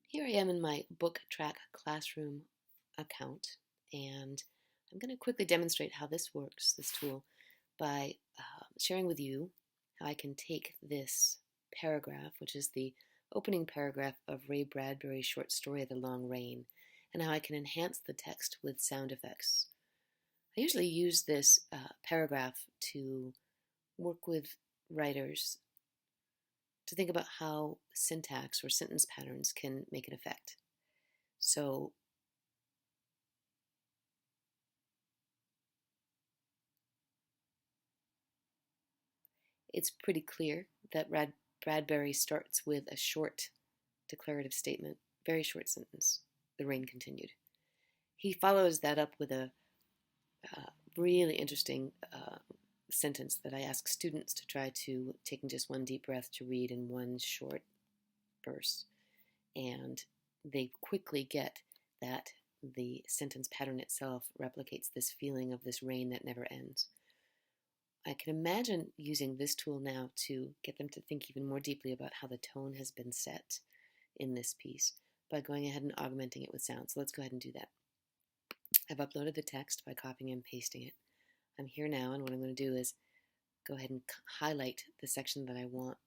Here I am in my BookTrack Classroom account, and I'm going to quickly demonstrate how this works, this tool, by sharing with you how I can take this paragraph, which is the opening paragraph of Ray Bradbury's short story, The Long Rain, and how I can enhance the text with sound effects. I usually use this paragraph to work with writers to think about how syntax or sentence patterns can make an effect. So it's pretty clear that Bradbury starts with a short declarative statement, very short sentence. The rain continued. He follows that up with a really interesting sentence that I ask students to try to, taking just one deep breath, to read in one short verse. And they quickly get that the sentence pattern itself replicates this feeling of this rain that never ends. I can imagine using this tool now to get them to think even more deeply about how the tone has been set in this piece by going ahead and augmenting it with sound. So let's go ahead and do that. I've uploaded the text by copying and pasting it. I'm here now, and what I'm going to do is go ahead and highlight the section that I want.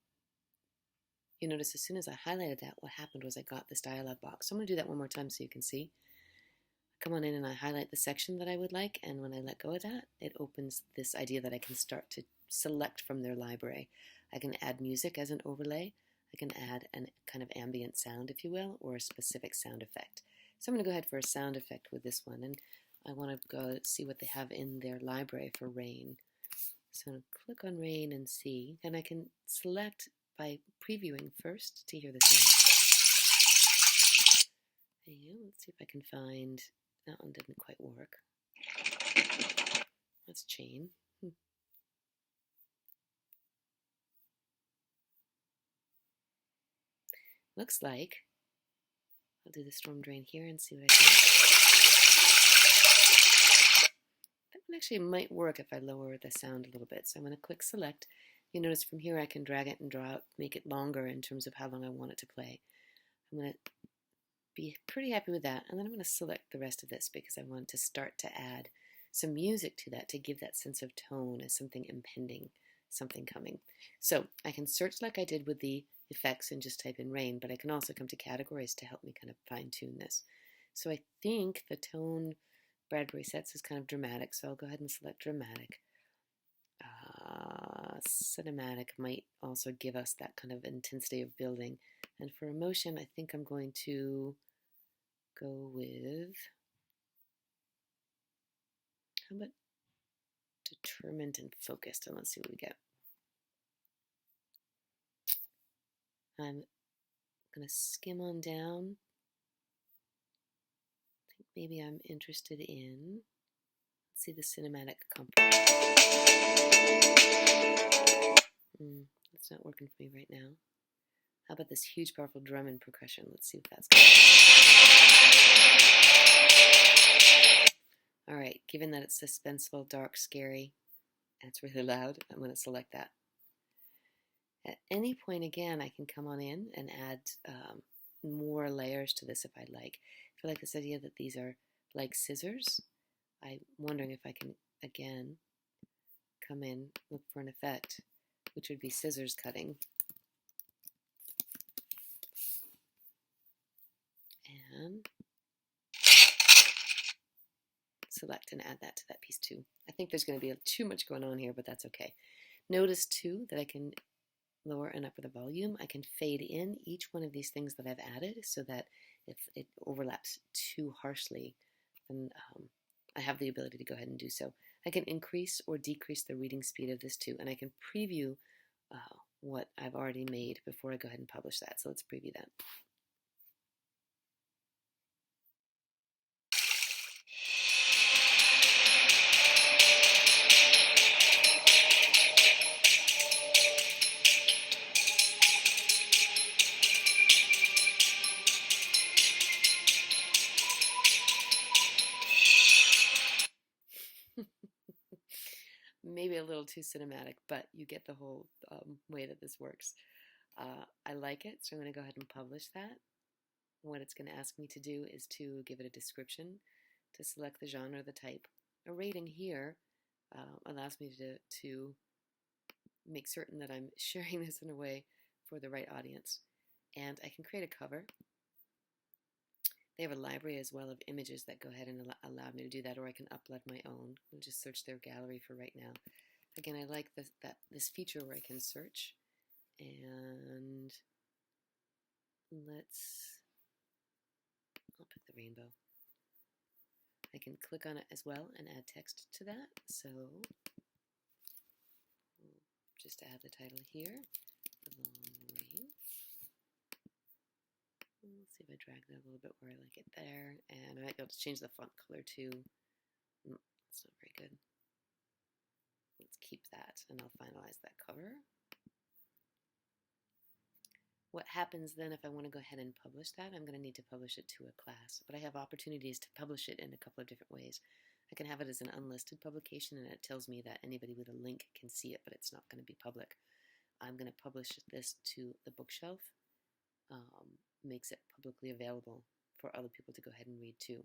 You notice as soon as I highlighted that, what happened was I got this dialog box. So I'm going to do that one more time so you can see. Come on in and I highlight the section that I would like, and when I let go of that, it opens this idea that I can start to select from their library. I can add music as an overlay. I can add a kind of ambient sound, if you will, or a specific sound effect. So I'm going to go ahead for a sound effect with this one, and I want to go see what they have in their library for rain. So I'm going to click on rain and see, and I can select by previewing first to hear the sound. Let's see if I can find, that one didn't quite work. That's chain. Looks like, I'll do the storm drain here and see what I get. That one actually might work if I lower the sound a little bit. So I'm going to click select. You notice from here I can drag it and draw it, make it longer in terms of how long I want it to play. I'm going to be pretty happy with that. And then I'm going to select the rest of this because I want to start to add some music to that to give that sense of tone as something impending, something coming. So I can search like I did with the effects and just type in rain, but I can also come to categories to help me kind of fine tune this. So I think the tone Bradbury sets is kind of dramatic, so I'll go ahead and select dramatic. Cinematic might also give us that kind of intensity of building. And for emotion, I think I'm going to go with, how about determined and focused, and let's see what we get. I'm going to skim on down. I think maybe I'm interested in, let's see the cinematic component. That's not working for me right now. How about this huge, powerful drum and percussion? Let's see what that's going to do. All right, given that it's suspenseful, dark, scary, and it's really loud, I'm going to select that. At any point, again, I can come on in and add more layers to this if I'd like. If I like this idea that these are like scissors, I'm wondering if I can, again, come in, look for an effect, which would be scissors cutting. And select and add that to that piece too. I think there's going to be too much going on here, but that's okay. Notice too that I can lower and upper the volume. I can fade in each one of these things that I've added so that if it overlaps too harshly, then I have the ability to go ahead and do so. I can increase or decrease the reading speed of this too, and I can preview what I've already made before I go ahead and publish that. So let's preview that. Maybe a little too cinematic, but you get the whole way that this works. I like it, so I'm going to go ahead and publish that. what it's going to ask me to do is to give it a description, to select the genre, the type. A rating here allows me to make certain that I'm sharing this in a way for the right audience. And I can create a cover. They have a library as well of images that go ahead and allow me to do that, or I can upload my own. I'll just search their gallery for right now. Again, I like this feature where I can search, and I'll pick the rainbow. I can click on it as well and add text to that. So we'll just add the title here, The Long Rain. Let's see if I drag that a little bit where I like it there. And I might be able to change the font color too. That's not very good. Let's keep that, and I'll finalize that cover. What happens then if I want to go ahead and publish that? I'm going to need to publish it to a class, but I have opportunities to publish it in a couple of different ways. I can have it as an unlisted publication, and it tells me that anybody with a link can see it, but it's not going to be public. I'm going to publish this to the bookshelf. Makes it publicly available for other people to go ahead and read too.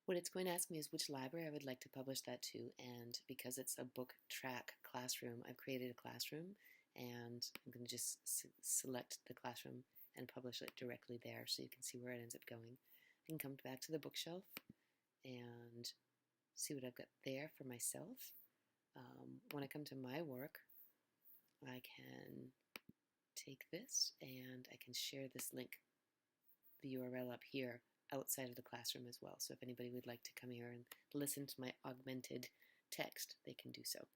What it's going to ask me is which library I would like to publish that to, and because it's a book track classroom, I've created a classroom, and I'm going to just select the classroom and publish it directly there so you can see where it ends up going. I can come back to the bookshelf and see what I've got there for myself. When I come to my work, I can take this and I can share this link, the URL up here, outside of the classroom as well. So if anybody would like to come here and listen to my augmented text, they can do so.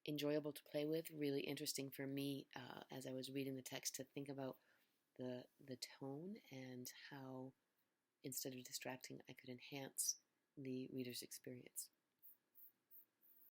Enjoyable to play with, really interesting for me as I was reading the text to think about the tone and how, instead of distracting, I could enhance the reader's experience.